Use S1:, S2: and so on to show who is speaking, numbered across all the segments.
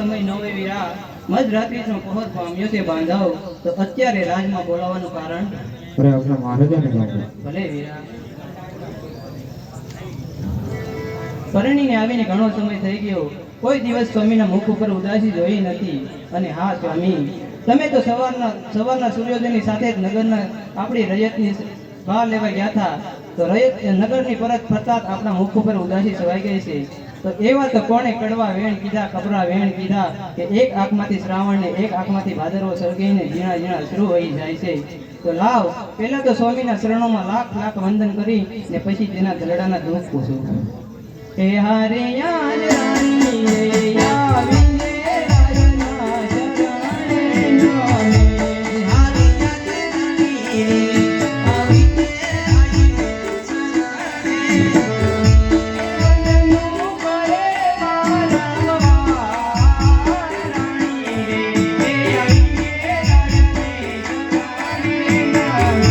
S1: સમય નવે વીરા મધરાત્રિનો પહોર પામ્યો છે બાંધાવ તો અત્યારે રાજમાં બોલાવવાનું કારણ
S2: અરે આપણા મહારાજાને કહો.
S1: ભલે વીરા. પરણીને આવીને ઘણો સમય થઈ ગયો, કોઈ દિવસ સ્વામીના મુખ ઉપર ઉદાસી જોઈ નથી. અને હા સ્વામી, તમે તો સવારના સૂર્યોદયની સાથે જ નગરના આપણી રયતની બહાર લેવા ગયા હતા, તો રયત નગરની પરત ફરતા આપણા મુખ ઉપર ઉદાસી છવાઈ ગઈ છે. તો એવા તો કોણે કડવા વેણ કીધા, કપરા વેણ કીધા કે એક આંખમાંથી શ્રાવણ ને એક આંખમાંથી ભાદરવો સળગીને ઝીણા ઝીણા શરૂ હોઈ જાય છે. તો લાવ પહેલા તો સ્વામીના શરણોમાં લાખ લાખ વંદન કરી ને પછી તેના ગરડાના દુઃખ પૂછું. હે હારે યાર રાણી રે આવીને રાજના શરણે નામે. હારે યાર રાણી રે આવીને રાજના શરણે મનનું કરે મારા રાણી રે આવીને રાજને શરણે નામે.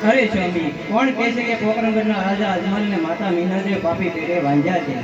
S1: અરે સ્વામી, કોણ કહે છે કે પોકરણગઢના રાજા અજમલને માતા મીનાદેવ પાપી પેટે વાંધ્યા છે?